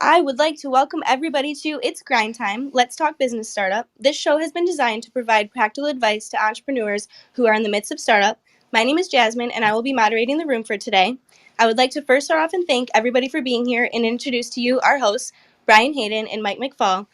I would like to welcome everybody to It's Grind Time. Let's Talk Business Startup. This show has been designed to provide practical advice to entrepreneurs who are in the midst of startup. My name is Jasmine, and I will be moderating the room for today. I would like to first start off and thank everybody for being here and introduce to you our hosts, Brian Hayden and Mike Mcfall.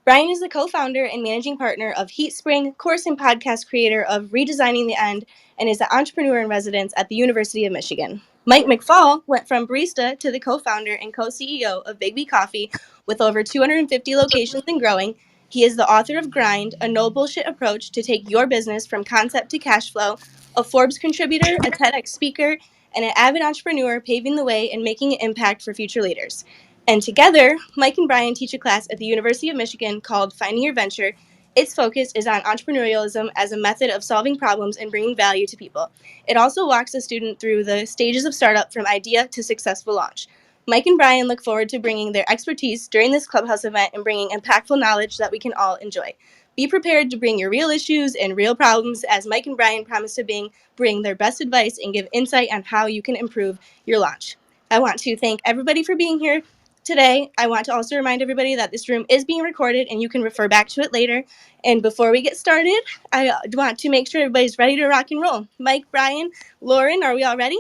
Brian is the co-founder and managing partner of HeatSpring, course and podcast creator of Redesigning the End, and is the entrepreneur in residence at the University of Michigan. Mike Mcfall went from barista to the co-founder and co-CEO of Big B Coffee with over 250 locations and growing. He is the author of Grind, a no bullshit approach to take your business from concept to cash flow, a Forbes contributor, a TEDx speaker, and an avid entrepreneur paving the way and making an impact for future leaders. And together, Mike and Brian teach a class at the University of Michigan called Finding Your Venture. Its focus is on entrepreneurialism as a method of solving problems and bringing value to people. It also walks the student through the stages of startup from idea to successful launch. Mike and Brian look forward to bringing their expertise during this clubhouse event and bringing impactful knowledge that we can all enjoy. Be prepared to bring your real issues and real problems as Mike and Brian promise to bring their best advice and give insight on how you can improve your launch. I want to thank everybody for being here today. I want to also remind everybody that this room is being recorded and you can refer back to it later. And before we get started, I want to make sure everybody's ready to rock and roll. Mike, Brian, Lauren, are we all ready?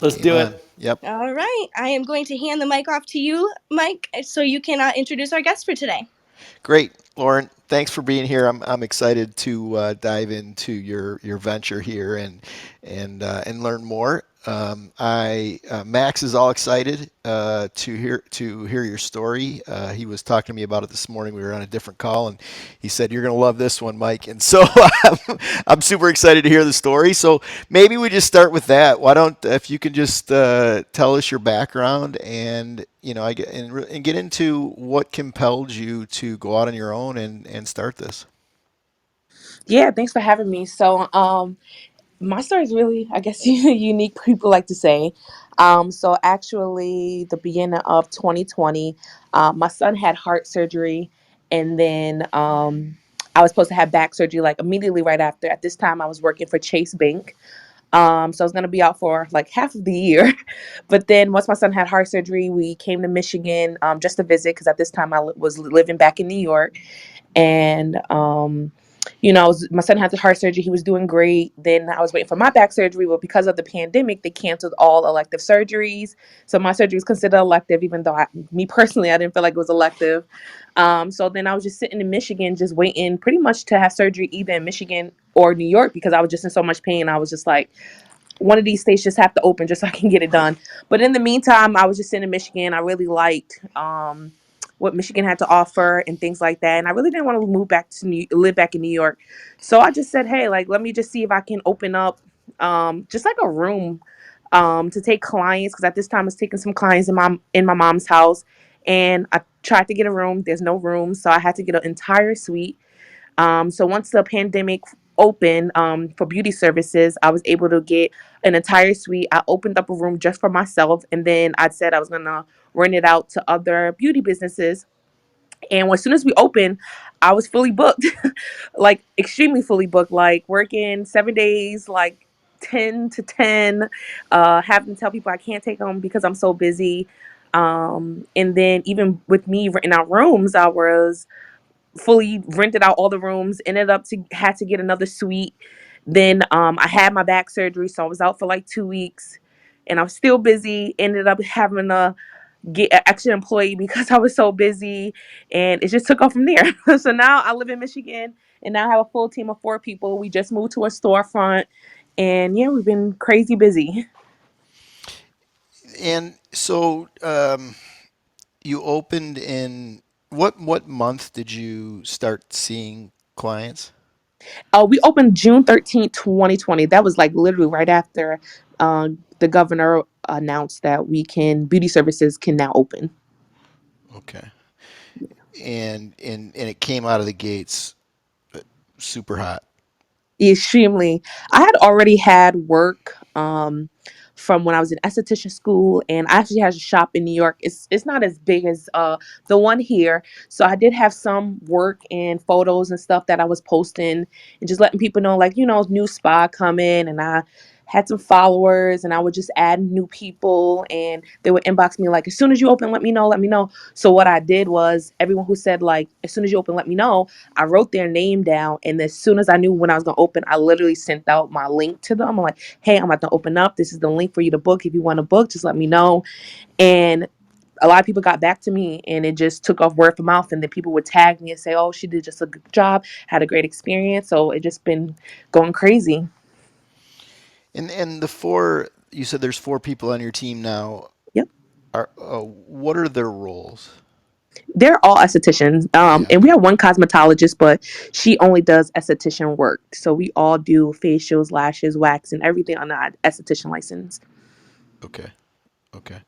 Let's do Amen. it. Yep. All right. I am going to hand the mic off to you, Mike, so you can introduce our guest for today. Great, Lauren. Thanks for being here. I'm excited to dive into your venture here and learn more. I Max is all excited to hear your story. He was talking to me about it this morning. We were on a different call, and he said you're going to love this one, Mike. And so I'm super excited to hear the story. So maybe we just start with that. Why don't if you can just tell us your background and and get into what compelled you to go out on your own and start this. Yeah, thanks for having me. My story is really, I guess, unique. People like to say. Actually, the beginning of 2020, my son had heart surgery, and then I was supposed to have back surgery like immediately right after. At this time, I was working for Chase Bank. So I was gonna be out for like half of the year. But then once my son had heart surgery, we came to Michigan just to visit because at this time was living back in New York. And my son had the heart surgery. He was doing great. Then I was waiting for my back surgery, but because of the pandemic, they canceled all elective surgeries. So my surgery was considered elective, even though me personally, I didn't feel like it was elective. So then I was just sitting in Michigan, just waiting pretty much to have surgery either in Michigan or New York because I was just in so much pain. I was just like, one of these states just have to open just so I can get it done. But in the meantime, I was just sitting in Michigan. I really liked what Michigan had to offer and things like that. And I really didn't want to move back to live back in New York. So I just said, hey, like, let me just see if I can open up just like a room to take clients. Because at this time, I was taking some clients in my mom's house. And I tried to get a room. There's no room. So I had to get an entire suite. So once the pandemic opened for beauty services, I was able to get an entire suite. I opened up a room just for myself, and then I said I was gonna rent it out to other beauty businesses. And as soon as we opened, I was fully booked, like extremely fully booked, like working 7 days, like 10 to 10, having to tell people I can't take them because I'm so busy. And then even with me renting out rooms, I was fully rented out all the rooms, ended up to had to get another suite. Then I had my back surgery, so I was out for like 2 weeks, and I was still busy. Ended up having to get an extra employee because I was so busy, and it just took off from there. So now I live in Michigan, and now I have a full team of 4 people. We just moved to a storefront, and yeah, we've been crazy busy. And so you opened in what month did you start seeing clients? We opened June 13th, 2020. That was like literally right after the governor announced that beauty services can now open. Okay. And it came out of the gates super hot. Extremely. I had already had work from when I was in esthetician school, and I actually had a shop in New York. It's not as big as the one here, so I did have some work and photos and stuff that I was posting and just letting people know, like, new spa coming, and I had some followers, and I would just add new people, and they would inbox me like, as soon as you open, let me know, let me know. So what I did was, everyone who said like, as soon as you open, let me know, I wrote their name down, and as soon as I knew when I was gonna open, I literally sent out my link to them. I'm like, hey, I'm about to open up. This is the link for you to book. If you want to book, just let me know. And a lot of people got back to me, and it just took off word for mouth, and then people would tag me and say, oh, she did just a good job, had a great experience. So it just been going crazy. And the four, you said there's four people on your team now. Yep. Are what are their roles? They're all estheticians. Yeah. And we Okay. have one cosmetologist, but she only does esthetician work. So we all do facials, lashes, wax, and everything on the esthetician license. Okay. Okay.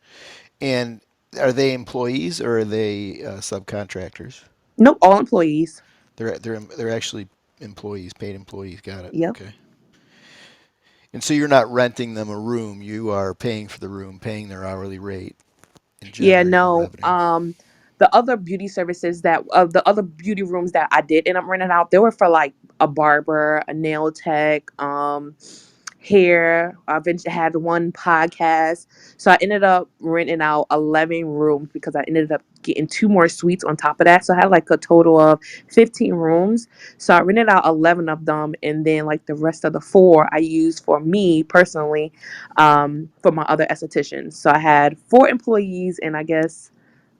And are they employees or are they subcontractors? Nope, all employees. They're actually employees, paid employees. Got it. Yep. Okay. And so you're not renting them a room. You are paying for the room, paying their hourly rate, and Yeah, generating no. revenue. The other beauty services that the other beauty rooms that I did end up renting out, they were for like a barber, a nail tech, hair. I eventually had one podcast, so I ended up renting out 11 rooms because I ended up getting two more suites on top of that. So I had like a total of 15 rooms. So I rented out 11 of them, and then like the rest of the four I used for me personally, for my other estheticians. So I had four employees and I guess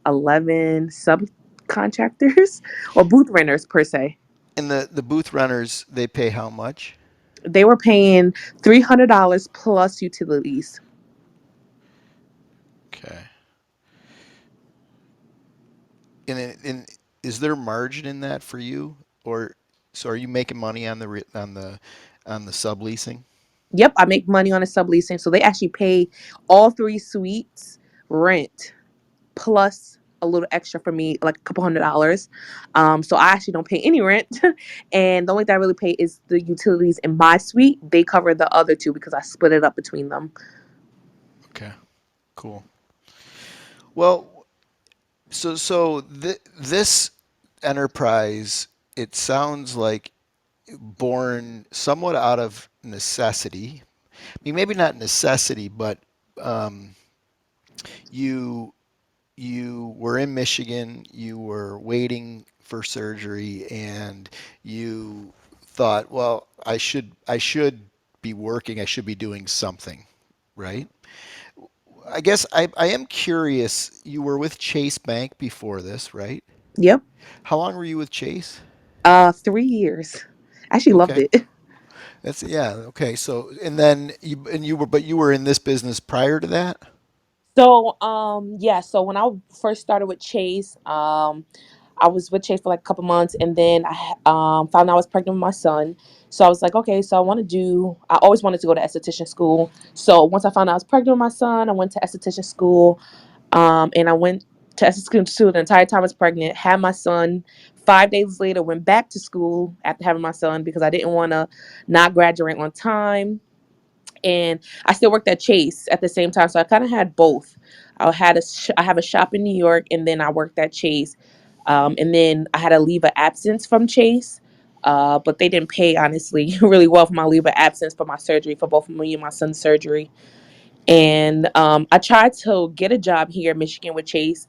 11 subcontractors or booth renters per se. And the booth runners, they pay how much? They were paying $300 plus utilities. Okay. And is there margin in that for you, or so are you making money on the subleasing? Yep, I make money on a subleasing. So they actually pay all three suites rent plus a little extra for me, like a couple $100. So I actually don't pay any rent. And the only thing I really pay is the utilities in my suite. They cover the other two because I split it up between them. Okay. Cool. Well, this enterprise, it sounds like born somewhat out of necessity. I mean, maybe not necessity, but um, you you were in Michigan, you were waiting for surgery, and you thought, well, I should be working, I should be doing something, right? I guess I am curious. You were with Chase Bank before this, right? Yep. How long were you with Chase? 3 years. I actually loved Okay. it. That's yeah, okay. So and then you were in this business prior to that? So, yeah. So when I first started with Chase, I was with Chase for like a couple months, and then found out I was pregnant with my son. So I was like, okay, so I want to do. I always wanted to go to esthetician school. So once I found out I was pregnant with my son, I went to esthetician school. And I went to esthetician school the entire time I was pregnant. Had my son. 5 days later, went back to school after having my son because I didn't want to not graduate on time, and I still worked at Chase at the same time. So I kind of had both. I have a shop in New York, and then I worked at Chase, and then I had a leave of absence from Chase. But they didn't pay honestly really well for my leave of absence for my surgery, for both me and my son's surgery. And I tried to get a job here in Michigan with Chase,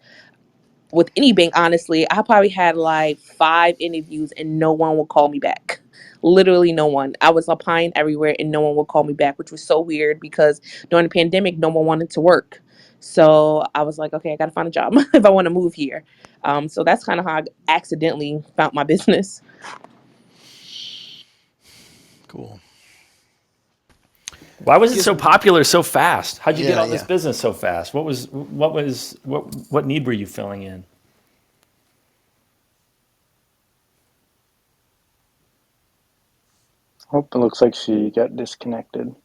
with any bank, honestly. I probably had like 5 interviews and no one would call me back. Literally no one. I was applying everywhere and no one would call me back, which was so weird because during the pandemic, no one wanted to work. So I was like, okay, I got to find a job if I want to move here. So that's kind of how I accidentally found my business. Cool. Why was it Gives so me popular so fast? How'd you get yeah, all this yeah. business so fast? What need were you filling in? Hope it looks like she got disconnected.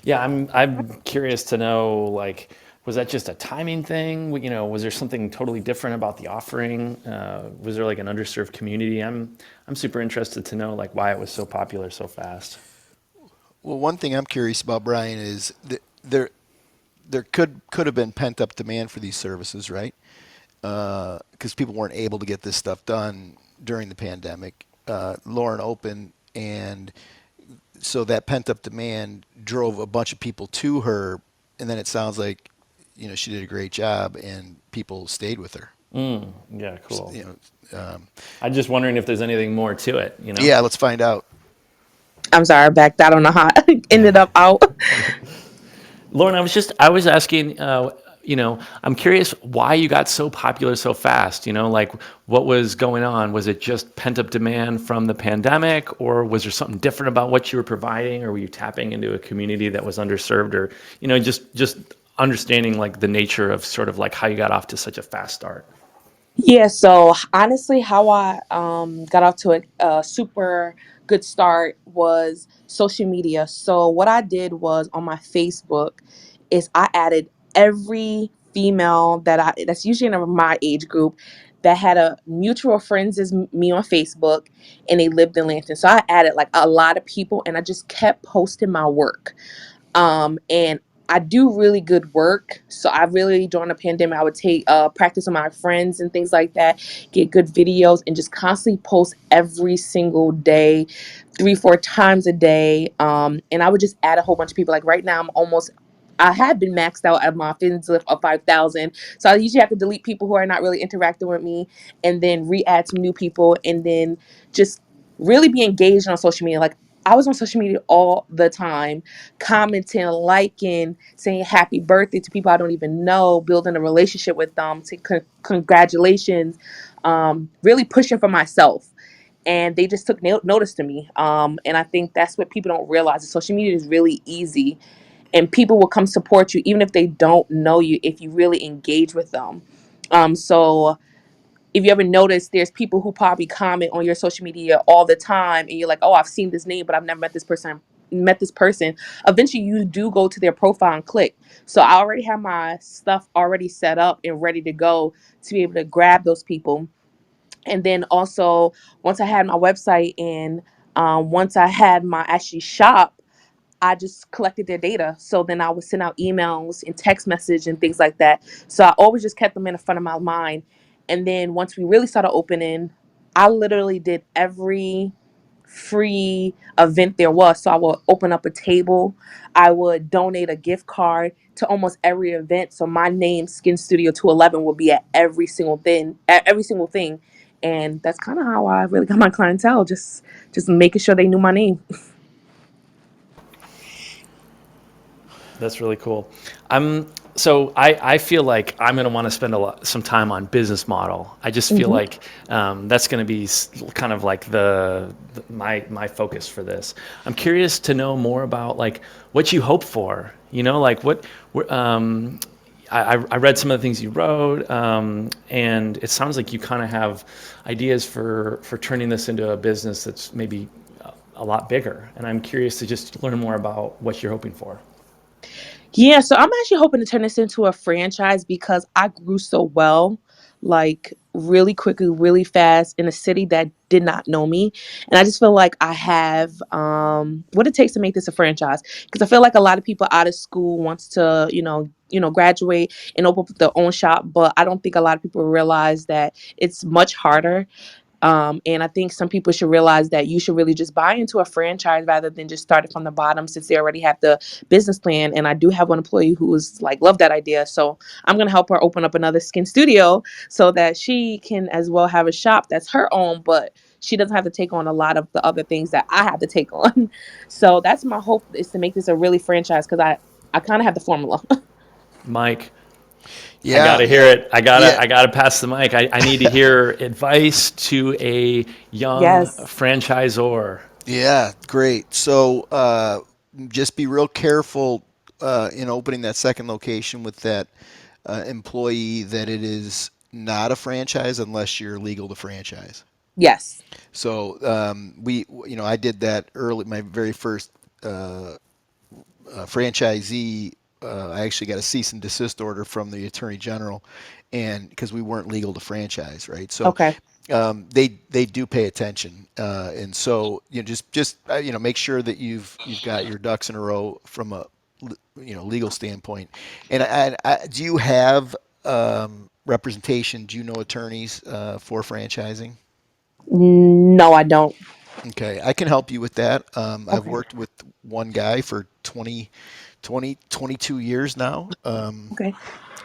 Yeah, I'm curious to know, like, was that just a timing thing? Was there something totally different about the offering? Was there like an underserved community? I'm super interested to know like why it was so popular so fast. Well, one thing I'm curious about, Brian, is that there could have been pent up demand for these services, right? Because people weren't able to get this stuff done during the pandemic. Lauren opened, and so that pent up demand drove a bunch of people to her, and then it sounds like, she did a great job, and people stayed with her. Yeah, cool. You know, I'm just wondering if there's anything more to it. yeah, let's find out. I'm sorry, I backed. I don't know how I ended up out. Lauren, I was asking, I'm curious why you got so popular so fast. Like what was going on? Was it just pent up demand from the pandemic, or was there something different about what you were providing, or were you tapping into a community that was underserved, or just understanding like the nature of sort of like how you got off to such a fast start? Yeah, so honestly, how I got off to a super good start was social media. So what I did was on my Facebook is I added every female that's usually in my age group that had a mutual friends as me on Facebook, and they lived in Lansing. So I added like a lot of people, and I just kept posting my work. And I do really good work. So I really, during the pandemic, I would take practice on my friends and things like that, get good videos, and just constantly post every single day, 3, 4 times a day. And I would just add a whole bunch of people. Like right now, I have been maxed out at my friends list of 5,000. So I usually have to delete people who are not really interacting with me, and then re-add some new people, and then just really be engaged on social media. Like I was on social media all the time, commenting, liking, saying happy birthday to people I don't even know, building a relationship with them, saying congratulations, really pushing for myself. And they just took notice to me. And I think that's what people don't realize. That social media is really easy, and people will come support you even if they don't know you if you really engage with them. So if you ever notice, there's people who probably comment on your social media all the time, and you're like, oh, I've seen this name, but I've never met this person. Eventually you do go to their profile and click. So I already have my stuff already set up and ready to go to be able to grab those people. And then also, once I had my website and once I had my actually shop, I just collected their data. So then I would send out emails and text message and things like that. So I always just kept them in the front of my mind. And then once we really started opening, I literally did every free event there was. So I would open up a table. I would donate a gift card to almost every event. So my name, Skin Studio 211, will be at every single thing. And that's kind of how I really got my clientele. Just making sure they knew my name. That's really cool. I feel like I'm going to want to spend some time on business model. I just feel Hmm. like that's going to be kind of like my focus for this. I'm curious to know more about like what you hope for. Like I read some of the things you wrote, and it sounds like you kind of have ideas for turning this into a business that's maybe a lot bigger. And I'm curious to just learn more about what you're hoping for. Yeah, so I'm actually hoping to turn this into a franchise because I grew so well, like really quickly, really fast in a city that did not know me. And I just feel like I have what it takes to make this a franchise. Because I feel like a lot of people out of school wants to, graduate and open up their own shop, but I don't think a lot of people realize that it's much harder. And I think some people should realize that you should really just buy into a franchise rather than just start it from the bottom since they already have the business plan. And I do have one employee who is like, love that idea. So I'm going to help her open up another skin studio so that she can as well have a shop that's her own, but she doesn't have to take on a lot of the other things that I have to take on. So that's my hope, is to make this a really franchise because I kind of have the formula. Mike, I Yeah, gotta hear it. yeah, I gotta pass the mic. I need to hear advice to a young Yes. franchisor. yeah, great. So just be real careful in opening that second location with that employee that it is not a franchise unless you're legal to franchise. Yes. So I did that early. My very first franchisee, I actually got a cease and desist order from the attorney general, and because we weren't legal to franchise, right? So Okay. they do pay attention, and so just make sure that you've got your ducks in a row from a legal standpoint. And do you have representation? Do you know attorneys for franchising? No, I don't. Okay, I can help you with that. I've Okay. worked with one guy for 22 years now. Okay.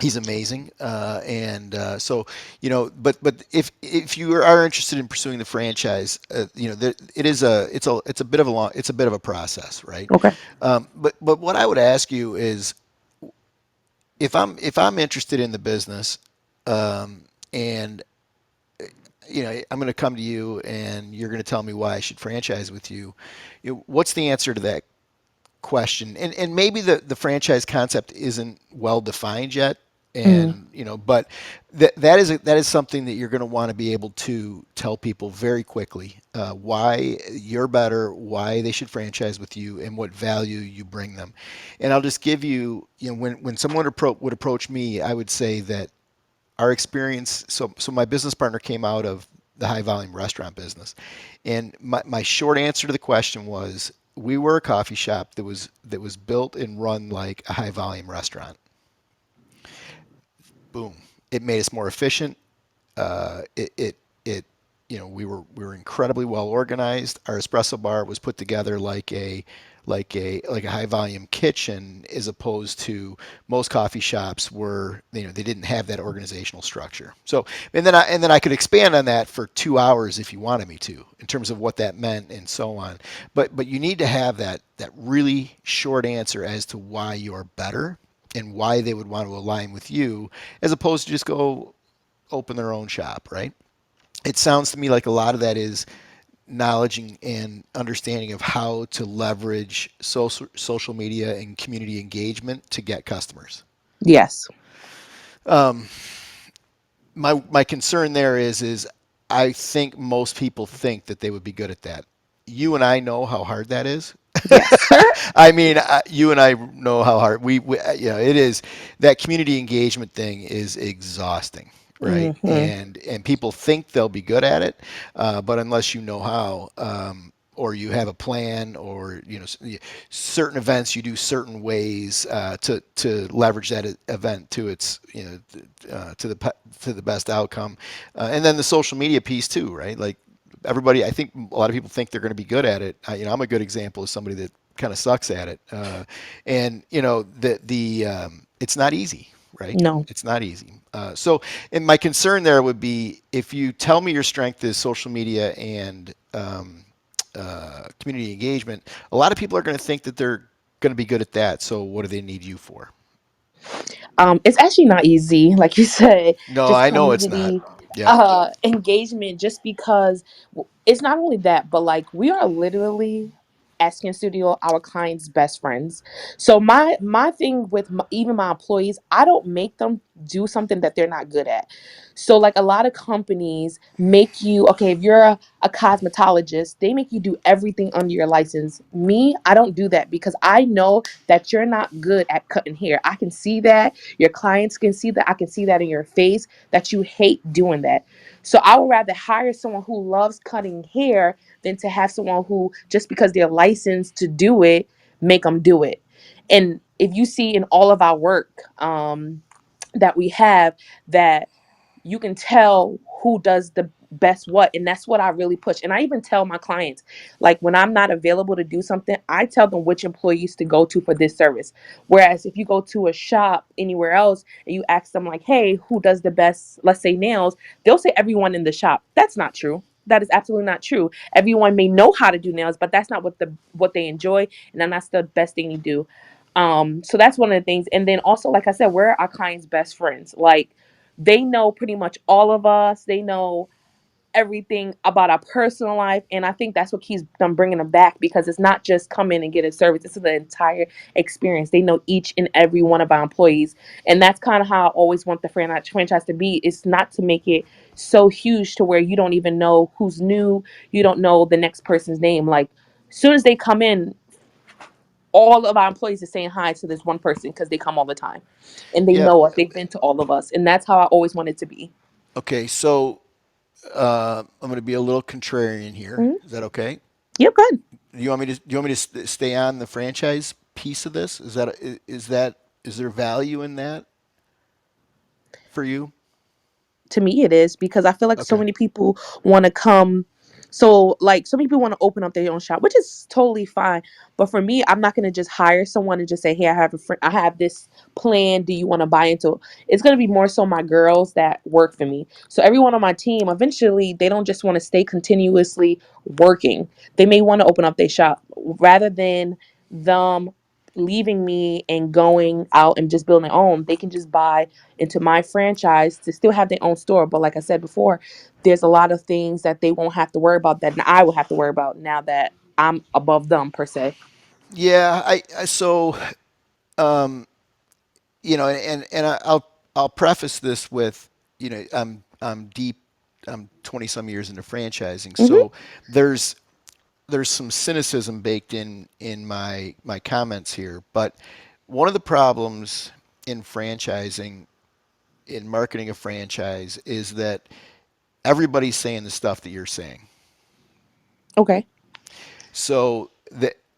He's amazing, so but if you are interested in pursuing the franchise, it is it's a bit of a long it's a bit of a process, right? Okay. But what I would ask you is if I'm interested in the business, and I'm going to come to you and you're going to tell me why I should franchise with you. What's the answer to that question? And maybe the franchise concept isn't well defined yet, Mm, and but that is something that you're going to want to be able to tell people very quickly, why you're better, why they should franchise with you, and what value you bring them. And I'll just give you, when someone would approach me, I would say that our experience. So my business partner came out of the high volume restaurant business, and my short answer to the question was, we were a coffee shop that was built and run like a high volume restaurant. Boom. It made us more efficient. It we were incredibly well organized. Our espresso bar was put together like a high volume kitchen, as opposed to most coffee shops were, they didn't have that organizational structure. So, and then I could expand on that for 2 hours if you wanted me to, in terms of what that meant and so on. But you need to have that really short answer as to why you're better and why they would want to align with you, as opposed to just go open their own shop, right? It sounds to me like a lot of that is knowledge and understanding of how to leverage social media and community engagement to get customers. yes. My concern there is I think most people think that they would be good at that. You and I know how hard that is. Yes. I mean, you and I know how hard it is. That community engagement thing is exhausting, right? Hmm. And people think they'll be good at it, but unless you know how, or you have a plan, or certain events you do certain ways, to leverage that event to its to the best outcome, and then the social media piece too, right? Like, everybody, I think a lot of people think they're going to be good at it. I'm a good example of somebody that kind of sucks at it, and the it's not easy, right? No. It's not easy. And my concern there would be, if you tell me your strength is social media and community engagement, a lot of people are going to think that they're going to be good at that. So what do they need you for? It's actually not easy, like you said, No, just I know it's not. community Yep. engagement, just because it's not only that, but like we are literally asking studio our clients' best friends. So my thing with even my employees, I don't make them do something that they're not good at. So like a lot of companies make you, okay, if you're a cosmetologist, they make you do everything under your license. Me, I don't do that because I know that you're not good at cutting hair. I can see that. Your clients can see that. I can see that in your face that you hate doing that. So I would rather hire someone who loves cutting hair than to have someone who, just because they're licensed to do it, make them do it. And if you see in all of our work, that we have, that you can tell who does the best what, and that's what I really push. And I even tell my clients, like when I'm not available to do something, I tell them which employees to go to for this service. Whereas if you go to a shop anywhere else and you ask them like, hey, who does the best, let's say nails, they'll say everyone in the shop. That's not true. That is absolutely not true. Everyone may know how to do nails, but that's not what they enjoy, and then that's the best thing you do. So that's one of the things. And then also, like I said, we're our clients' best friends. Like they know pretty much all of us. They know everything about our personal life, and I think that's what keeps them bringing them back, because it's not just come in and get a service. This is the entire experience. They know each and every one of our employees, and that's kind of how I always want the franchise to be. It's not to make it so huge to where you don't even know who's new. You don't know the next person's name. Like, as soon as they come in, all of our employees are saying hi to this one person because they come all the time and they Yeah. know us. They've been to all of us, and that's how I always want it to be. Okay. So I'm going to be a little contrarian here. Mhm. Is that okay? Yep, good. Stay on the franchise piece of this? Is there value in that for you? To me, it is, because I feel like so Okay. many people want to come So like some people want to open up their own shop, which is totally fine. But for me, I'm not gonna just hire someone and just say, "Hey, I have a friend, I have this plan. Do you want to buy into it?" It's gonna be more so my girls that work for me. So everyone on my team, eventually, they don't just want to stay continuously working. They may want to open up their shop rather than them leaving me and going out and just building their own. They can just buy into my franchise to still have their own store. But like I said before, there's a lot of things that they won't have to worry about that I will have to worry about now that I'm above them per se. Yeah, so I'll preface this with, I'm deep, I'm 20 some years into franchising, Hmm. so there's there's some cynicism baked in my comments here, but one of the problems in franchising, in marketing a franchise, is that everybody's saying the stuff that you're saying. Okay. So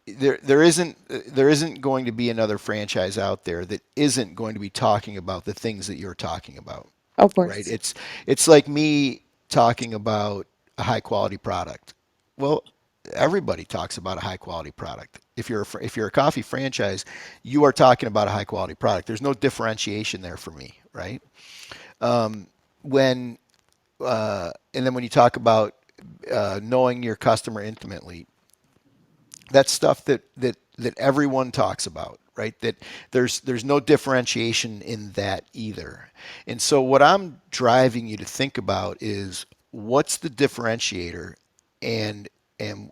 there isn't going to be another franchise out there that isn't going to be talking about the things that you're talking about, Of right? course. It's like me talking about a high quality product. Well, everybody talks about a high quality product. If you're a coffee franchise, you are talking about a high quality product. There's no differentiation there for me, right? When and then when you talk about knowing your customer intimately, that's stuff that everyone talks about, right? That there's no differentiation in that either. And so what I'm driving you to think about is, what's the differentiator, and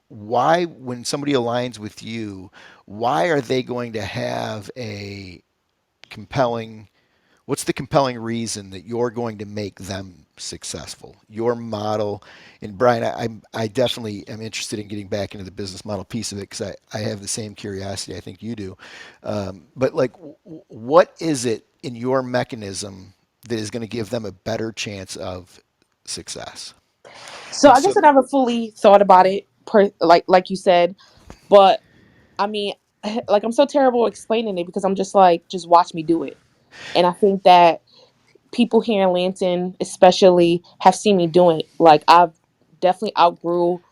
why, when somebody aligns with you, why are they going to have a compelling what's the compelling reason that you're going to make them successful? Your model. And Brian, I definitely am interested in getting back into the business model piece of it, because I have the same curiosity I think you do. But like, what is it in your mechanism that is going to give them a better chance of success? So And I guess so I never fully thought about it like you said, but I mean, like I'm so terrible at explaining it because I'm just like, just watch me do it. And I think that people here in Lansing, especially, have seen me doing it. Like I've definitely outgrew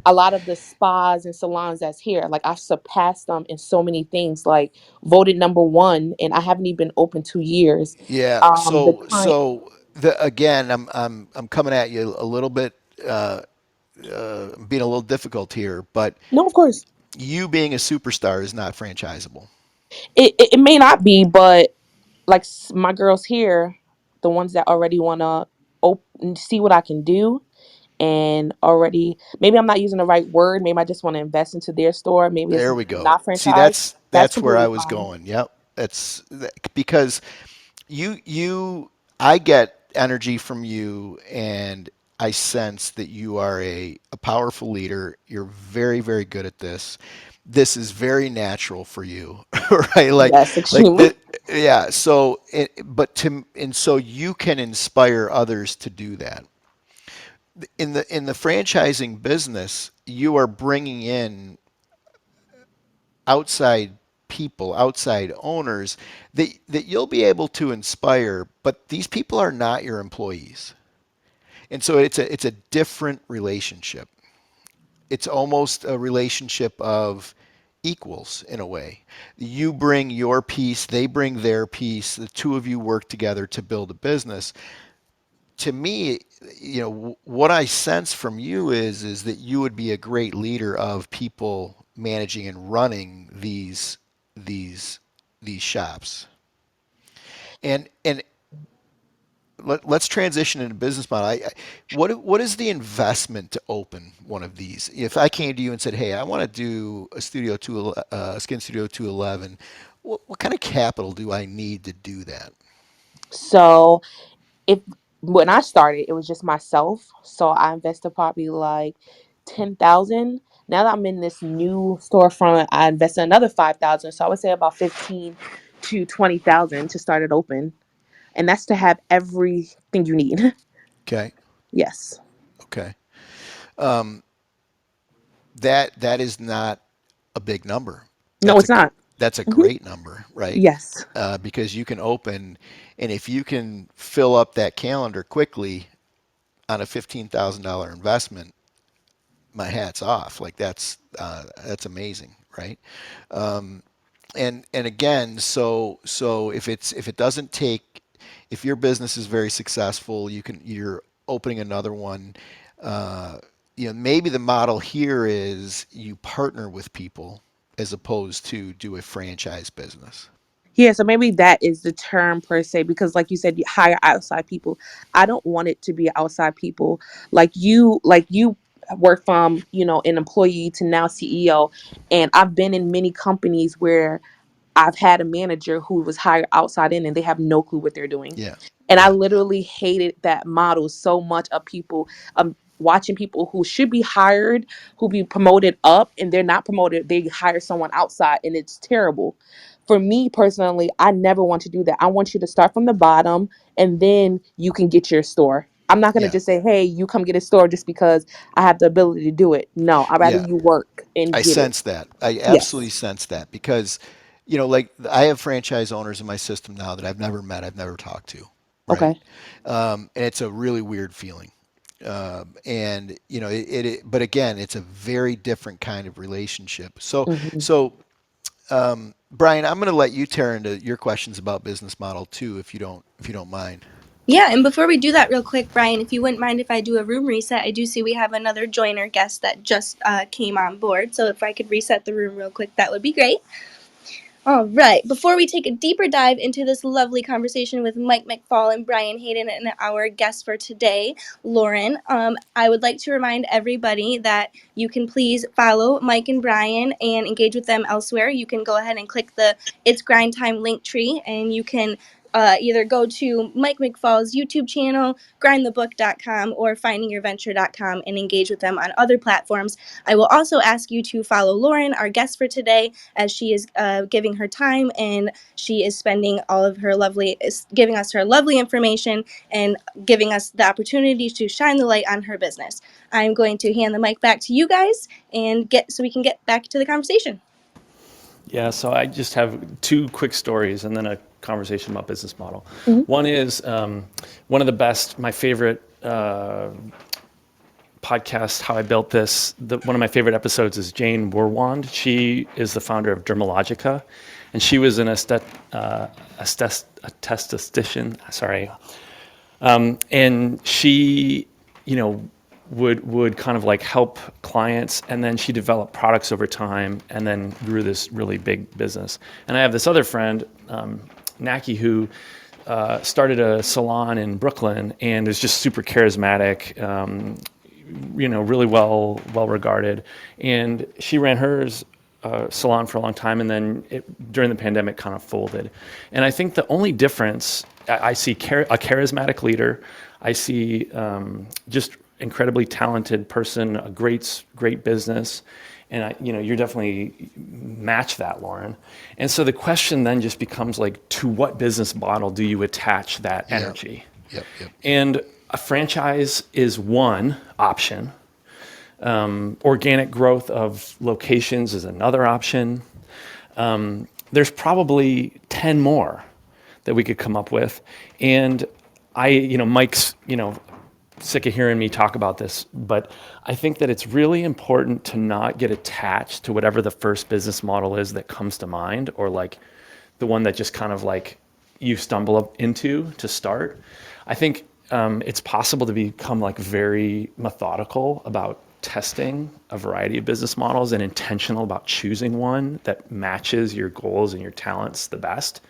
a lot of the spas and salons that's here. Like I've surpassed them in so many things. Like voted number one, and I haven't even been open 2 years. yeah, The so client. so the again, I'm coming at you a little bit, being a little difficult here, but No, of course, you being a superstar is not franchisable. it may not be, but like my girls here, the ones that already wanna see what I can do, and already maybe I'm not using the right word. Maybe I just want to invest into their store. Maybe it's There we go. not See, franchise. That's that's where I completely was fine. going. Yep. That's because you I get energy from you, and I sense that you are a powerful leader. You're very, very good at this. This is very natural for you, right? Yes, Like extremely. the yeah. So, but to and so you can inspire others to do that. In the franchising business, you are bringing in outside people, outside owners, that you'll be able to inspire, but these people are not your employees. And so it's a different relationship. It's almost a relationship of equals in a way. You bring your piece, they bring their piece, the two of you work together to build a business. To me, what I sense from you is that you would be a great leader of people managing and running these these shops. And let's transition into business model. What is the investment to open one of these? If I came to you and said, "Hey, I want to do a skin studio 211," what kind of capital do I need to do that? So if when I started, it was just myself. So I invested probably like 10,000. Now that I'm in this new storefront, I invested another 5,000. So I would say about 15 to 20,000 to start it open, and that's to have everything you need. Okay, Yes. okay. Um, that is not a big number. No, That's a it's not. that's a Hmm. great number, right? Yes. Because you can open, and if you can fill up that calendar quickly on a $15,000 investment, my hat's off. Like that's amazing, right? Um, and again, so if it doesn't take, if your business is very successful, you're opening another one. Uh, maybe the model here is you partner with people as opposed to do a franchise business. Yeah, so maybe that is the term per se, because like you said, you hire outside people. I don't want it to be outside people. Like you work from, an employee to now CEO. And I've been in many companies where I've had a manager who was hired outside in and they have no clue what they're doing. Yeah, And I yeah, literally hated that model so much, of people watching people who should be hired, who be promoted up, and they're not promoted. They hire someone outside and it's terrible. For me personally, I never want to do that. I want you to start from the bottom and then you can get your store. I'm not going to yeah, just say, hey, you come get a store just because I have the ability to do it. No, I'd rather yeah. you work and I get it. sense that. I absolutely Yes. sense that because, like I have franchise owners in my system now that I've never met, I've never talked to, right? Okay. And it's a really weird feeling. And but again, it's a very different kind of relationship. Hmm. So, Brian, I'm going to let you tear into your questions about business model too, if you don't mind. Yeah, and before we do that, real quick, Brian, if you wouldn't mind if I do a room reset, I do see we have another joiner guest that just came on board. So if I could reset the room real quick, that would be great. All right. Before we take a deeper dive into this lovely conversation with Mike Mcfall and Brian Hayden and our guest for today, Lauren, I would like to remind everybody that you can please follow Mike and Brian and engage with them elsewhere. You can go ahead and click the It's Grind Time link tree, and you can either go to Mike McFall's YouTube channel, grindthebook.com, or findingyourventure.com and engage with them on other platforms. I will also ask you to follow Lauren, our guest for today, as she is giving her time and she is spending all of her giving us her lovely information and giving us the opportunity to shine the light on her business. I'm going to hand the mic back to you guys and so we can get back to the conversation. Yeah, so I just have two quick stories and then a conversation about business model. Hmm. One is one of the best, my favorite podcast, How I Built This. One of my favorite episodes is Jane Warwand. She is the founder of Dermalogica, and she was an esthetician. Sorry, and she, would kind of like help clients, and then she developed products over time, and then grew this really big business. And I have this other friend, Naki, who started a salon in Brooklyn and is just super charismatic. Really well regarded, and she ran hers salon for a long time, and then during the pandemic kind of folded. And I think the only difference I see, a charismatic leader. I see just incredibly talented person, a great business, and you're definitely match that, Lauren. And so the question then just becomes like, to what business model do you attach that Yeah. energy? Yep. Yep. And a franchise is one option. Organic growth of locations is another option. There's probably 10 more that we could come up with. And Mike's, sick of hearing me talk about this, but I think that it's really important to not get attached to whatever the first business model is that comes to mind, or like the one that just kind of like you stumble into to start. I think it's possible to become like very methodical about testing a variety of business models and intentional about choosing one that matches your goals and your talents the best.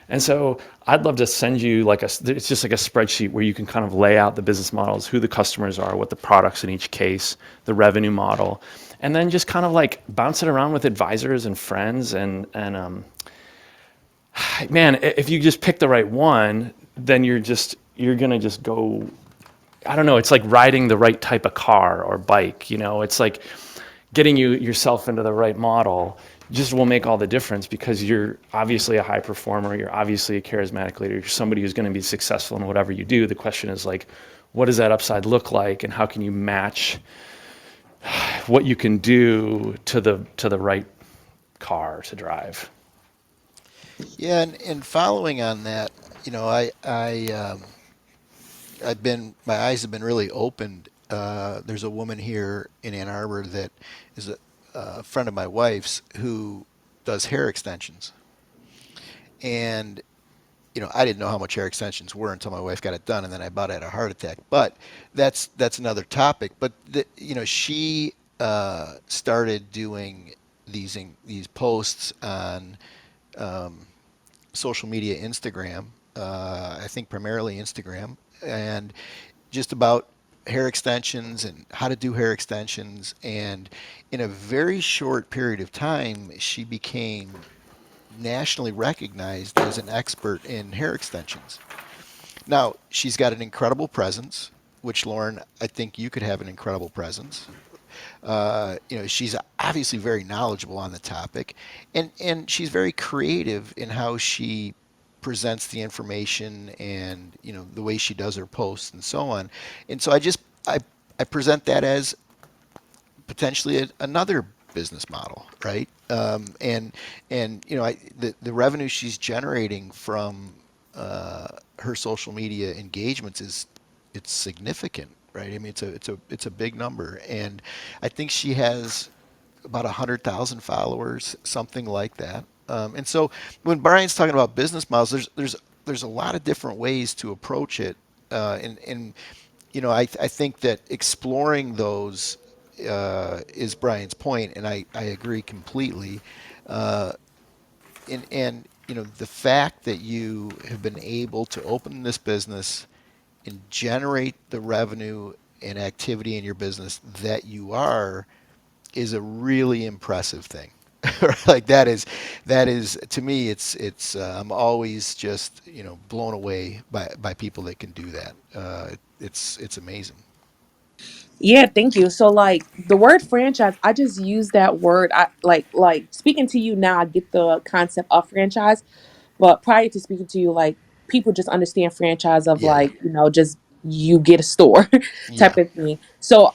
And so I'd love to send you it's just like a spreadsheet where you can kind of lay out the business models, who the customers are, what the products in each case, the revenue model, and then just kind of like bounce it around with advisors and friends. And man, if you just pick the right one, then you're gonna just go. I don't know. It's like riding the right type of car or bike. It's like getting yourself into the right model just will make all the difference, because you're obviously a high performer. You're obviously a charismatic leader. You're somebody who's going to be successful in whatever you do. The question is like, what does that upside look like, and how can you match what you can do to the right car to drive? Yeah, and following on that, I've been my eyes have been really opened there's a woman here in Ann Arbor that is a friend of my wife's who does hair extensions. And I didn't know how much hair extensions were until my wife got it done, and then I about had a heart attack. But that's another topic. But she started doing these posts on social media, Instagram. I think primarily Instagram, and just about hair extensions and how to do hair extensions. And in a very short period of time, she became nationally recognized as an expert in hair extensions. Now, she's got an incredible presence, which, Lauren, I think you could have an incredible presence. She's obviously very knowledgeable on the topic, and she's very creative in how she presents the information, and the way she does her posts and so on. And so I present that as potentially another business model, right? And the revenue she's generating from her social media engagements it's significant, right? I mean, it's a big number, and I think she has about 100,000 followers, something like that. And so when Brian's talking about business models, there's a lot of different ways to approach it, and I think that exploring those is Brian's point, and I agree completely. Uh, and the fact that you have been able to open this business and generate the revenue and activity in your business that you are is a really impressive thing. Like that is to me it's I'm always just blown away by people that can do that. It's amazing. Yeah, thank you. So like the word franchise, I just use that word. I like speaking to you now, I get the concept of franchise, but prior to speaking to you, like people just understand franchise of Yeah, like, just you get a store yeah, type of thing. So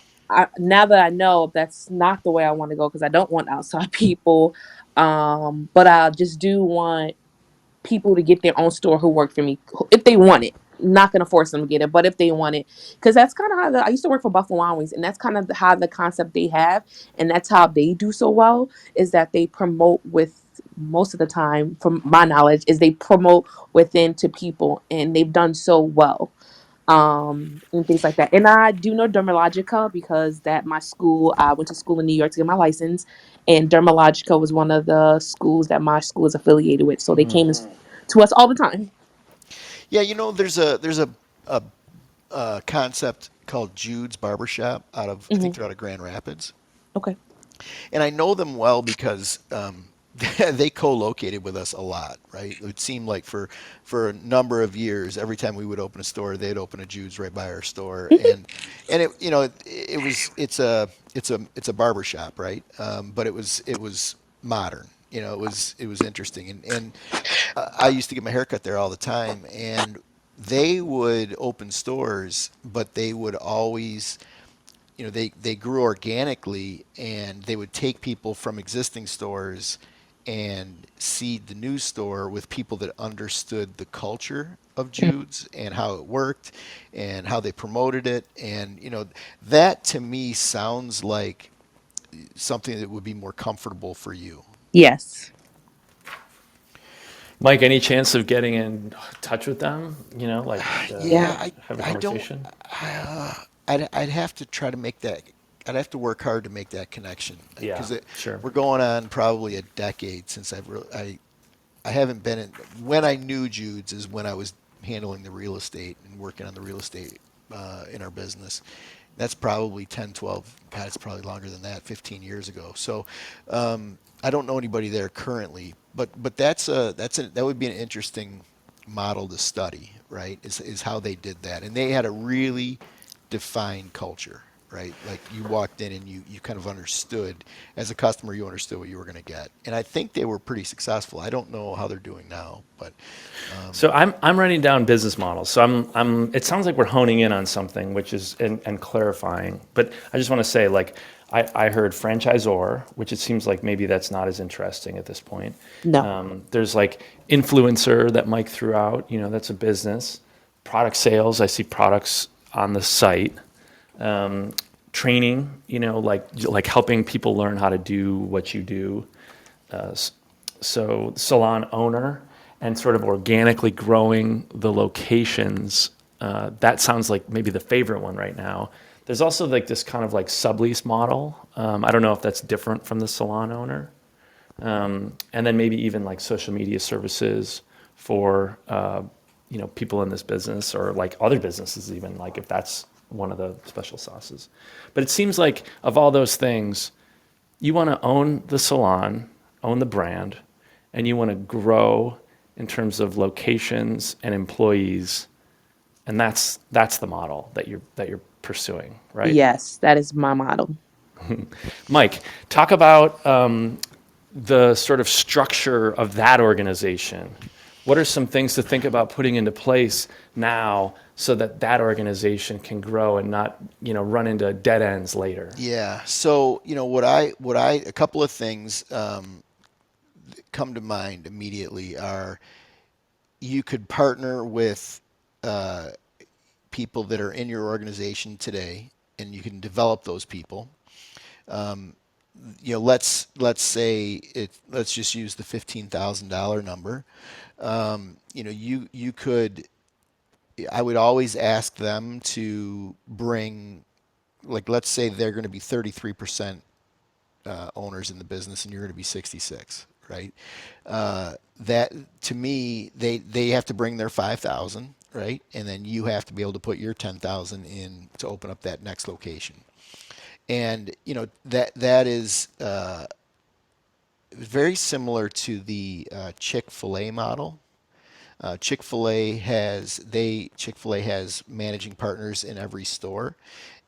now that I know that's not the way I want to go because I don't want outside people, but I just do want people to get their own store who work for me if they want it. Not gonna force them to get it, but if they want it, because that's kind of how I used to work for Buffalo Wild Wings, and that's kind of how the concept they have, and that's how they do so well is that they promote with most of the time, from my knowledge, is they promote within to people, and they've done so well, and things like that. And I do know Dermalogica because that my school, I went to school in New York to get my license, and Dermalogica was one of the schools that my school is affiliated with, so they came to us all the time. yeah. There's a concept called Jude's Barbershop out of, I think Hmm. they're out of Grand Rapids, Okay. and I know them well because they co-located with us a lot, right? It would seem like for a number of years, every time we would open a store, they'd open a Jude's right by our store, and it's a barber shop, right? But it was modern. It was interesting, and I used to get my haircut there all the time, and they would open stores, but they would always they grew organically, and they would take people from existing stores and seed the new store with people that understood the culture of Jude's and how it worked and how they promoted it. And that to me sounds like something that would be more comfortable for you. Yes. Mike, any chance of getting in touch with them? Yeah. Yeah, Have a I don't. conversation? I'd have to try to make that. I'd have to work hard to make that connection Yeah, because sure. we're going on probably a decade since I haven't been in. When I knew Jude's is when I was handling the real estate and working on the real estate in our business. That's probably 10, 12. God, it's probably longer than that, 15 years ago. So I don't know anybody there currently, but that would be an interesting model to study, right? Is how they did that, and they had a really defined culture, right? Like you walked in and you kind of understood as a customer, you understood what you were going to get, and I think they were pretty successful. I don't know how they're doing now, but So I'm writing down business models. So I'm it sounds like we're honing in on something, which is and clarifying. But I just want to say, like, I heard franchisor, which it seems like maybe that's not as interesting at this point. No. There's like influencer that Mike threw out. That's a business. Product sales. I see products on the site. training, like helping people learn how to do what you do. So salon owner and sort of organically growing the locations. That sounds like maybe the favorite one right now. There's also like this kind of like sublease model. I don't know if that's different from the salon owner. And then maybe even like social media services for people in this business or like other businesses, even like if that's one of the special sauces. But it seems like of all those things, you want to own the salon, own the brand, and you want to grow in terms of locations and employees, and that's the model that you're pursuing, right? Yes, that is my model. Mike, talk about the sort of structure of that organization. What are some things to think about putting into place now so that that organization can grow and not, run into dead ends later? Yeah. So, a couple of things come to mind immediately are you could partner with uh, people that are in your organization today, and you can develop those people. Um, let's say it. Let's just use the $15,000 number. You could. I would always ask them to bring, like, let's say they're going to be 33% owners in the business, and you're going to be 66, right? That to me, they have to bring their 5,000, right? And then you have to be able to put your 10,000 in to open up that next location. And that is very similar to the Chick-fil-A model. Chick-fil-A has managing partners in every store,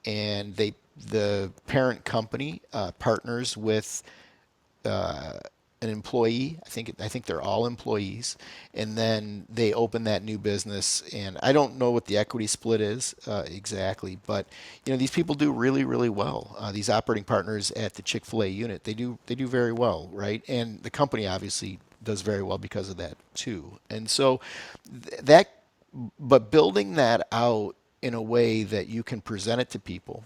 and the parent company partners with uh, an employee. I think they're all employees, and then they open that new business. And I don't know what the equity split is exactly, but these people do really really well. These operating partners at the Chick-fil-A unit, they do very well, right? And the company obviously does very well because of that too. And so that, but building that out in a way that you can present it to people,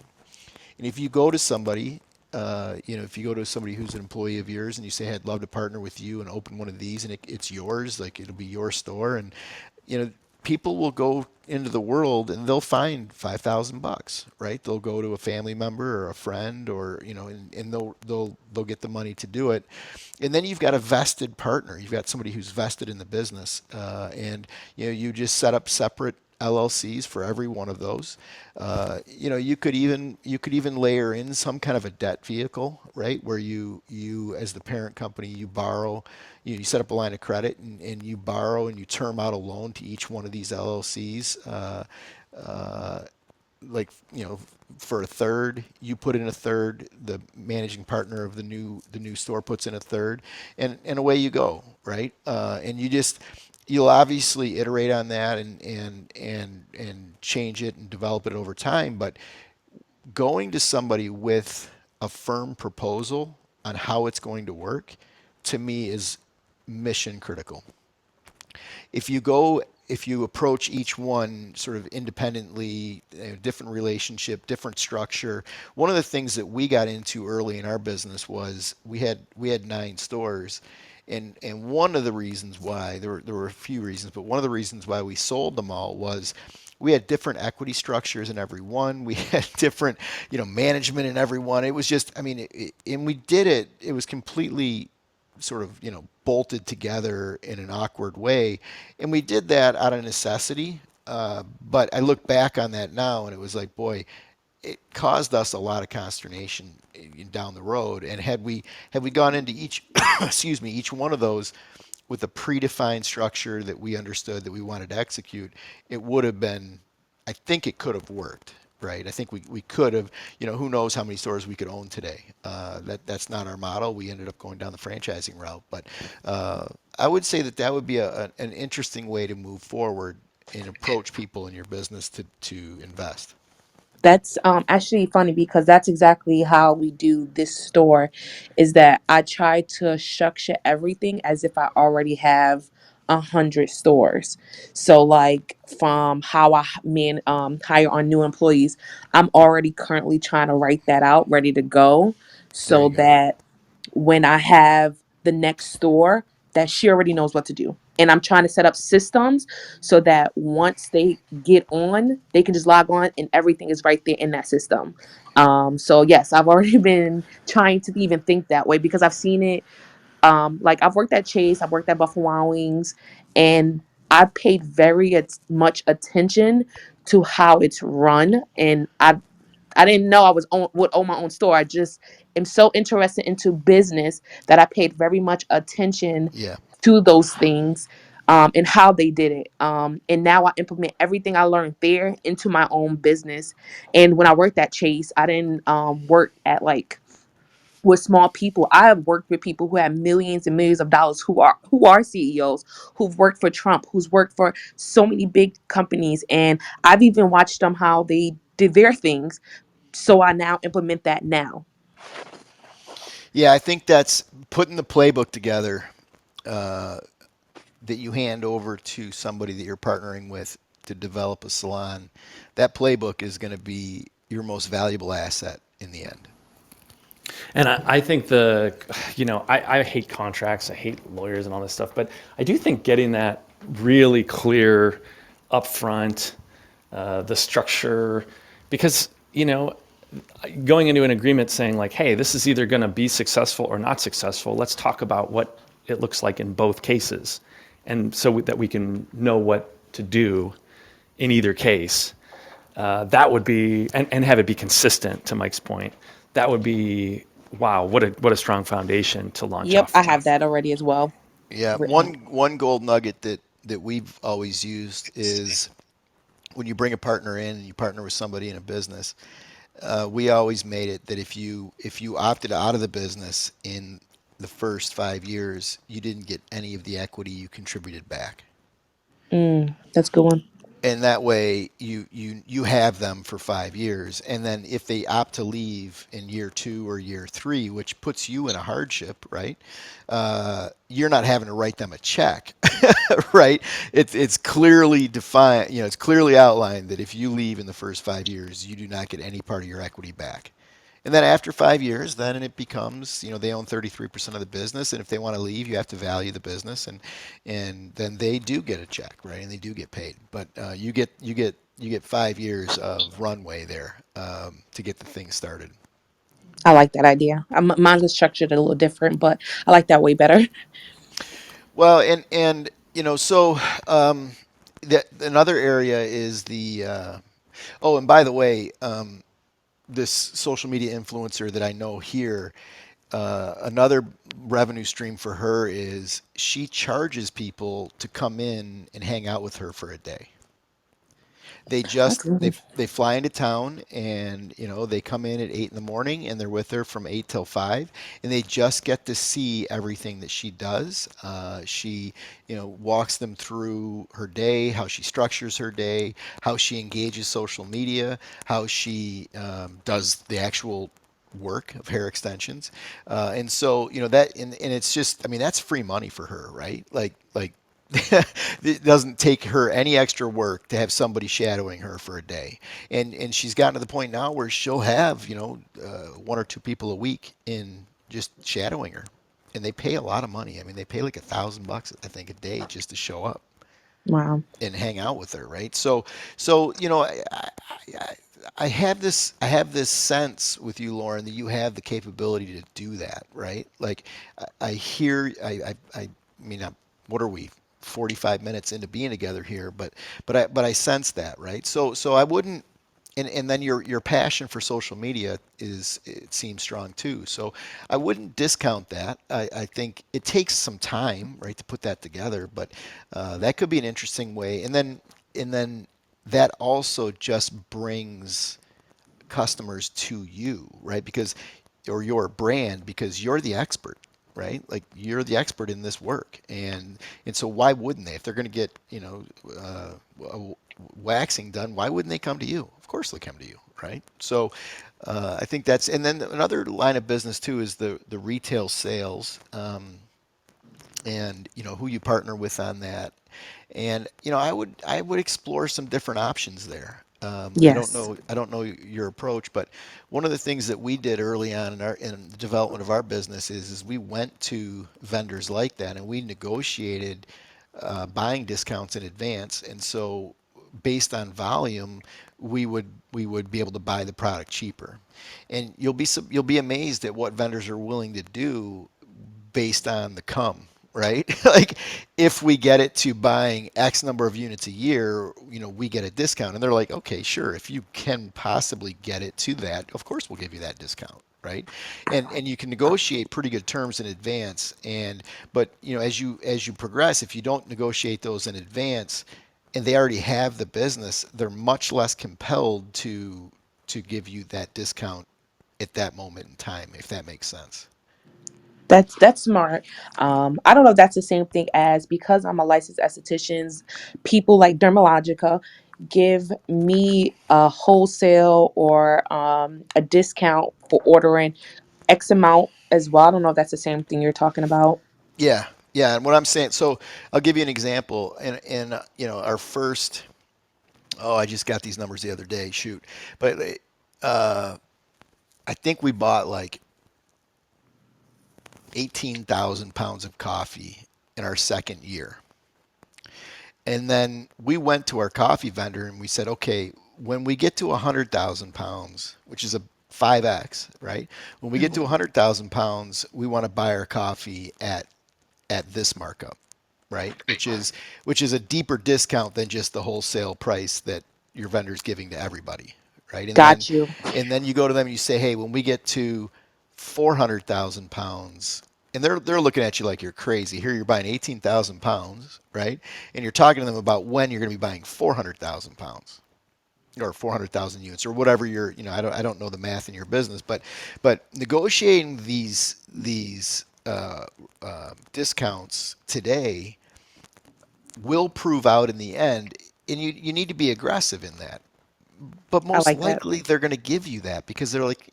and if you go to somebody, if you go to somebody who's an employee of yours and you say, hey, I'd love to partner with you and open one of these, and it's yours, like it'll be your store, and you know, people will go into the world and they'll find $5,000, right? They'll go to a family member or a friend, or and they'll get the money to do it. And then you've got a vested partner. You've got somebody who's vested in the business, and you just set up separate LLCs for every one of those. You could even layer in some kind of a debt vehicle, right? Where you as the parent company, you borrow, you set up a line of credit, and you borrow and you term out a loan to each one of these LLCs. Like for a third, you put in a third, the managing partner of the new store puts in a third, and away you go, right? And you'll obviously iterate on that and change it and develop it over time. But going to somebody with a firm proposal on how it's going to work, to me, is mission critical. If you approach each one sort of independently, different relationship, different structure. One of the things that we got into early in our business was we had 9 stores, and one of the reasons why, there were a few reasons, but one of the reasons why we sold them all was we had different equity structures in every one. We had different management in every one. It was just, I mean, and we did it. It was completely sort of bolted together in an awkward way, and we did that out of necessity. But I look back on that now, and it was like, boy, it caused us a lot of consternation down the road. And had we gone into each excuse me, each one of those with a predefined structure that we understood that we wanted to execute, it would have been, I think it could have worked, right? I think we could have, who knows how many stores we could own today. That's not our model. We ended up going down the franchising route. But I would say that would be an interesting way to move forward and approach people in your business to invest. That's actually funny because that's exactly how we do this store, is that I try to structure everything as if I already have 100 stores. So like from how hire on new employees, I'm already currently trying to write that out, ready to go, There so you go. that when I have the next store, that she already knows what to do. And I'm trying to set up systems so that once they get on, they can just log on and everything is right there in that system. So yes, I've already been trying to even think that way because I've seen it. Like I've worked at Chase, I've worked at Buffalo Wild Wings, and I paid very much attention to how it's run, and I didn't know I would own my own store. I just am so interested into business that I paid very much attention Yeah. to those things, and how they did it. And now I implement everything I learned there into my own business. And when I worked at Chase, I didn't work at like with small people. I have worked with people who have millions and millions of dollars who are CEOs, who've worked for Trump, who's worked for so many big companies, and I've even watched them how they did their things, so I now implement that now. Yeah, I think that's putting the playbook together that you hand over to somebody that you're partnering with to develop a salon. That playbook is going to be your most valuable asset in the end. And I think I hate contracts, I hate lawyers and all this stuff, but I do think getting that really clear upfront, the structure, because, going into an agreement saying like, hey, this is either going to be successful or not successful. Let's talk about what it looks like in both cases. And so that we can know what to do in either case. That would be, and have it be consistent to Mike's point. That would be, wow, what a strong foundation to launch Yep, off I from. have that already as well Yeah, written out. one gold nugget that we've always used is when you bring a partner in and you partner with somebody in a business, we always made it that if you opted out of the business in the first 5 years, you didn't get any of the equity you contributed back. That's a good one. And that way you have them for 5 years, and then if they opt to leave in year two or year three, which puts you in a hardship, right? You're not having to write them a check. Right? It's clearly defined, it's clearly outlined that if you leave in the first 5 years, you do not get any part of your equity back. And then after 5 years, then it becomes, they own 33% of the business, and if they want to leave, you have to value the business, and then they do get a check, right? And they do get paid, but you get 5 years of runway there to get the thing started. I like that idea. Mine was structured a little different, but I like that way better. Well, and so another area is the oh, and by the way, this social media influencer that I know here, another revenue stream for her is she charges people to come in and hang out with her for a day. They That's just they good. they fly into town, and they come in at 8 in the morning, and they're with her from 8 till 5, and they just get to see everything that she does. She walks them through her day, how she structures her day, how she engages social media, how she does the actual work of hair extensions. And so and it's just, I mean, that's free money for her, right? Like it doesn't take her any extra work to have somebody shadowing her for a day, and she's gotten to the point now where she'll have one or two people a week in just shadowing her, and they pay a lot of money. I mean, they pay like $1,000, I think, a day just to show up Wow. and hang out with her, right? So I, I have this sense with you, Lauren, that you have the capability to do that, right? Like I hear I mean, what are we, 45 minutes into being together here, but I sense that, right? So I wouldn't. And then your passion for social media it seems strong too. So I wouldn't discount that. I think it takes some time, right, to put that together, but that could be an interesting way. And then that also just brings customers to you, right? Because, or your brand, because you're the expert, right? Like you're the expert in this work, and so why wouldn't they? If they're going to get waxing done, why wouldn't they come to you? Of course they come to you, right? So I think that's, and then another line of business too is the retail sales. and who you partner with on that. And I would explore some different options there. Yes. I don't know your approach, but one of the things that we did early on in the development of our business is we went to vendors like that and we negotiated buying discounts in advance. And so based on volume, we would be able to buy the product cheaper. And you'll be amazed at what vendors are willing to do based on the come, right? Like if we get it to buying X number of units a year, we get a discount. And they're like, okay, sure, if you can possibly get it to that, of course we'll give you that discount, right? And you can negotiate pretty good terms in advance. But as you progress, if you don't negotiate those in advance and they already have the business, they're much less compelled to give you that discount at that moment in time, if that makes sense. That's smart. I don't know if that's the same thing as, because I'm a licensed esthetician, people like Dermalogica give me a wholesale or a discount for ordering X amount as well. I don't know if that's the same thing you're talking about. Yeah, yeah. And what I'm saying, so I'll give you an example. In our first, oh, I just got these numbers the other day. Shoot, but I think we bought like 18,000 pounds of coffee in our second year, and then we went to our coffee vendor and we said, okay, when we get to 100,000 pounds, which is a 5x, right? When we get to Mhm. 100,000 pounds, we want to buy our coffee at this markup, right? Which is a deeper discount than just the wholesale price that your vendor's giving to everybody, right? And then Got you. and then you go to them and you say, hey, when we get to 400,000 pounds, and they're looking at you like you're crazy. Here you're buying 18,000 pounds, right? And you're talking to them about when you're going to be buying 400,000 pounds or 400,000 units or whatever I don't know the math in your business, but negotiating these discounts today will prove out in the end, and you need to be aggressive in that. But I most like that. likely they're going to give you that because they're like,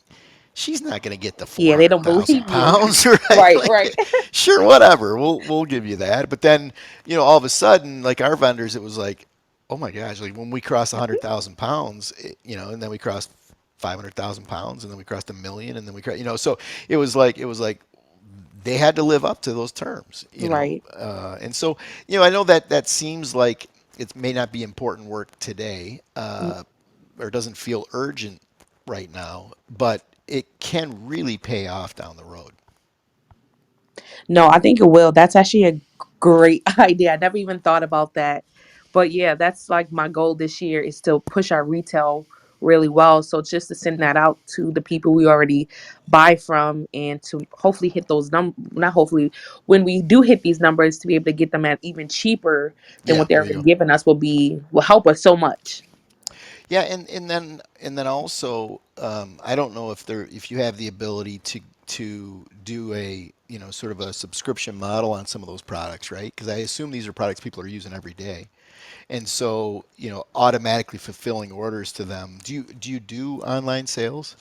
she's not going to get the Yeah, they don't 400,000 believe you. pounds, right? Right, Like, right. sure, whatever, we'll give you that. But then, all of a sudden, like our vendors, it was like, oh my gosh, like when we cross 100,000 pounds, and then we crossed 500,000 pounds, and then we crossed a million, and then we crossed, so it was like they had to live up to those terms, Right. and so I know that seems like it may not be important work today, or doesn't feel urgent right now, but it can really pay off down the road. No, I think it will. That's actually a great idea. I never even thought about that. But yeah, that's like my goal this year is to push our retail really well. So just to send that out to the people we already buy from and to hopefully hit those not hopefully, when we do hit these numbers, to be able to get them at even cheaper than Yeah, what they're there you already go. giving us will help us so much. Yeah, and then also, I don't know if you have the ability to do a sort of a subscription model on some of those products, right? Because I assume these are products people are using every day, and so automatically fulfilling orders to them. Do you do online sales?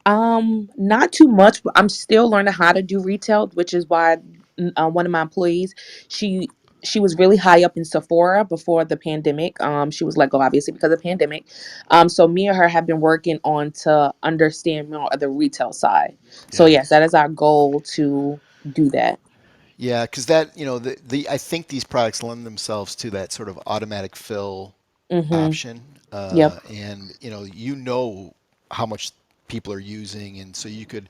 Not too much, but I'm still learning how to do retail, which is why one of my employees, she she was really high up in Sephora before the pandemic. She was let go obviously because of the pandemic. So me and her have been working on to understand more of the retail side. So Yeah. yes, that is our goal to do that. Yeah, because that the I think these products lend themselves to that sort of automatic fill Mm-hmm. option, Yep. and you know how much people are using, and so you could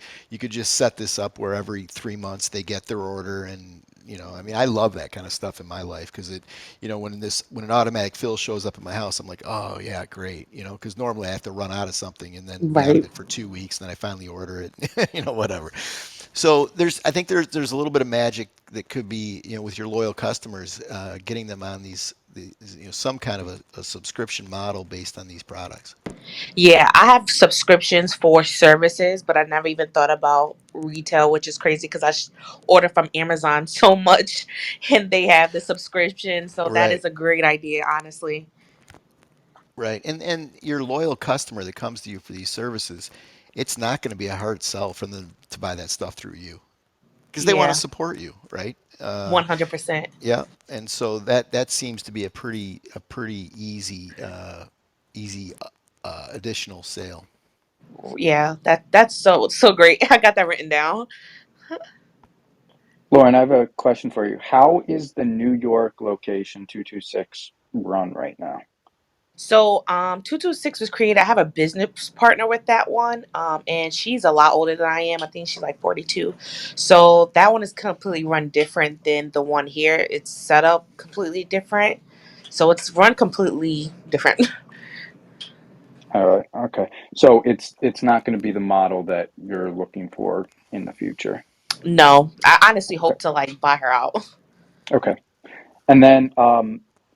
just set this up where every 3 months they get their order, and I mean, I love that kind of stuff in my life because when an automatic fill shows up in my house, I'm like, oh yeah, great, because normally I have to run out of something and then be out of Right. it for 2 weeks, and then I finally order it, whatever. So I think there's a little bit of magic that could be with your loyal customers, getting them on these some kind of a subscription model based on these products. Yeah, I have subscriptions for services, but I never even thought about retail, which is crazy because order from Amazon so much and they have the subscription. So that Right, is a great idea, honestly. right, and your loyal customer that comes to you for these services, it's not going to be a hard sell for them to buy that stuff through you because they want to Yeah, support you, right? 100%. Yeah, and so that seems to be a pretty easy additional sale. Yeah, that's so great. I got that written down. Lauren, I have a question for you. How is the New York location 226 run right now? So, 226 was created. I have a business partner with that one, and she's a lot older than I am. I think she's like 42. So that one is completely run different than the one here. It's set up completely different. So it's run completely different. All right, okay. So it's not going to be the model that you're looking for in the future. No, I honestly Okay, hope to like buy her out. okay. And then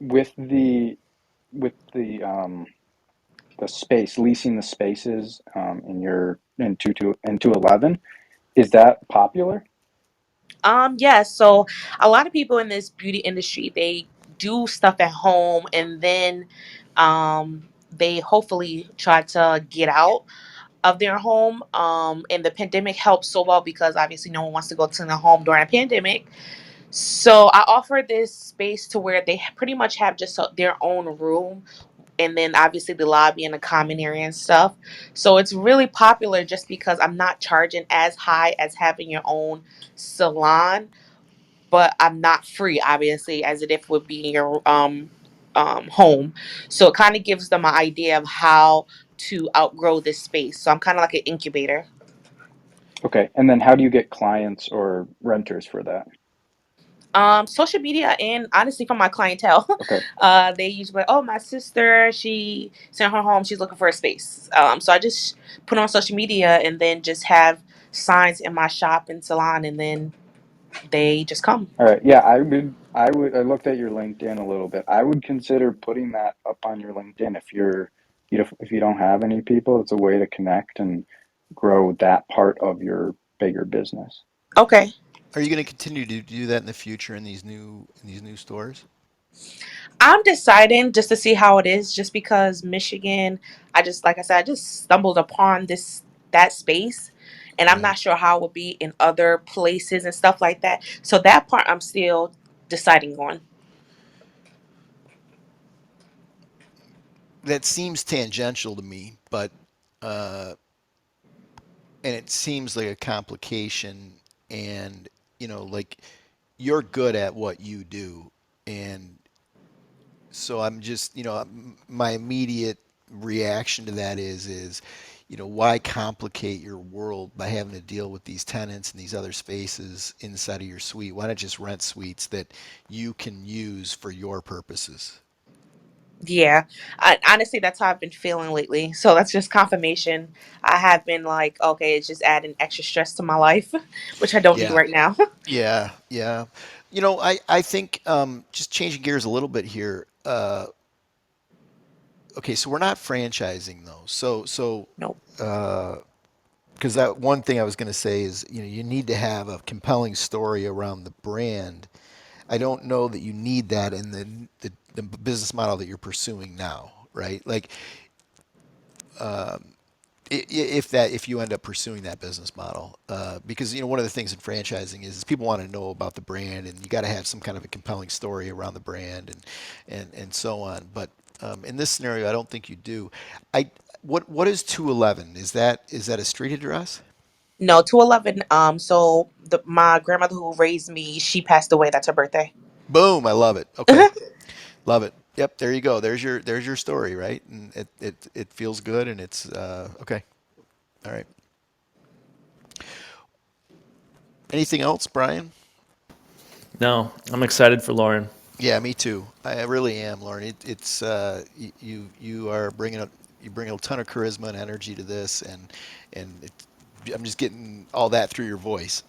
with the with the space leasing the spaces in your in 211, is that popular? Yeah, so a lot of people in this beauty industry, they do stuff at home and then they hopefully try to get out of their home. And the pandemic helped so well because obviously no one wants to go to their home during a pandemic. So I offer this space to where they pretty much have just their own room, and then obviously the lobby and the common area and stuff. So it's really popular just because I'm not charging as high as having your own salon, but I'm not free, obviously, as it if would be in your home. So it kind of gives them an idea of how to outgrow this space. So I'm kind of like an incubator. Okay, and then how do you get clients or renters for that? Social media and honestly from my clientele. Okay, They usually like, oh, my sister, she sent her home, she's looking for a space. So I just put on social media and then just have signs in my shop and salon, and then they just come. all right. Yeah, I looked at your LinkedIn a little bit. I would consider putting that up on your LinkedIn if you don't have any people. It's a way to connect and grow that part of your bigger business. Okay. Are you going to continue to do that in the future in these new stores? I'm deciding just to see how it is, just because Michigan, I just like I said, I just stumbled upon that space, and I'm Right. not sure how it would be in other places and stuff like that. So that part I'm still deciding on. That seems tangential to me, but uh, and it seems like a complication, and like you're good at what you do, and so I'm just, my immediate reaction to that is why complicate your world by having to deal with these tenants and these other spaces inside of your suite? Why not just rent suites that you can use for your purposes? Yeah, honestly, that's how I've been feeling lately. So that's just confirmation. I have been like, okay, it's just adding extra stress to my life, which I don't need Yeah, right now. yeah, yeah. I think just changing gears a little bit here. Okay, so we're not franchising though. So Nope. uh, because that one thing I was going to say is, you need to have a compelling story around the brand. I don't know that you need that in the business model that you're pursuing now, right? Like, if you end up pursuing that business model, because one of the things in franchising is people want to know about the brand, and you got to have some kind of a compelling story around the brand, and so on. But in this scenario, I don't think you do. I what is 211? Is that a street address? No, 211. So my grandmother who raised me, she passed away. That's her birthday. Boom! I love it. Okay, love it. Yep, there you go. There's your story, right? And it feels good, and it's okay. All right. Anything else, Brian? No, I'm excited for Lauren. Yeah, me too. I really am, Lauren. It's you are bringing you bring a ton of charisma and energy to this, and I'm just getting all that through your voice.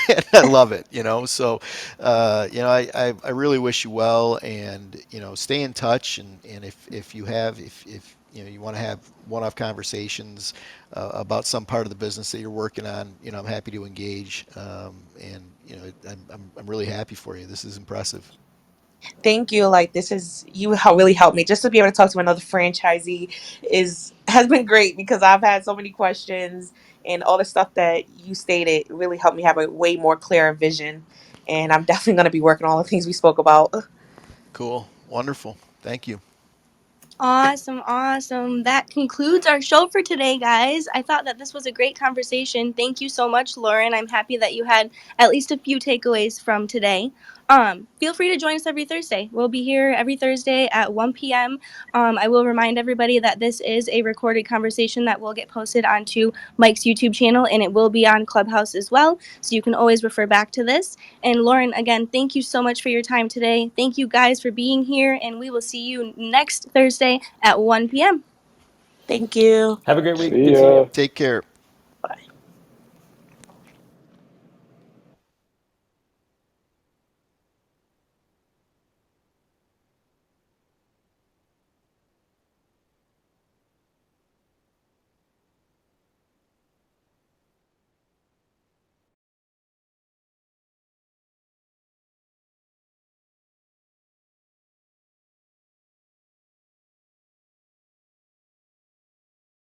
And I love it. So I really wish you well, and stay in touch, and if you have if you want to have one-off conversations about some part of the business that you're working on, I'm happy to engage. And I'm really happy for you. This is impressive. Thank you. Like this is you really helped me just to be able to talk to another franchisee is has been great because I've had so many questions and all the stuff that you stated really helped me have a way more clearer vision. And I'm definitely going to be working on all the things we spoke about. Cool. Wonderful. Thank you. Awesome, awesome. That concludes our show for today, guys. I thought that this was a great conversation. Thank you so much, Lauren. I'm happy that you had at least a few takeaways from today. Feel free to join us every Thursday. We'll be here every Thursday at 1 p.m. I will remind everybody that this is a recorded conversation that will get posted onto Mike's YouTube channel, and it will be on Clubhouse as well, so you can always refer back to this. And Lauren, again, thank you so much for your time today. Thank you guys for being here, and we will see you next Thursday at 1 p.m. Thank you. Have a great week. See Good seeing ya. you. Take care.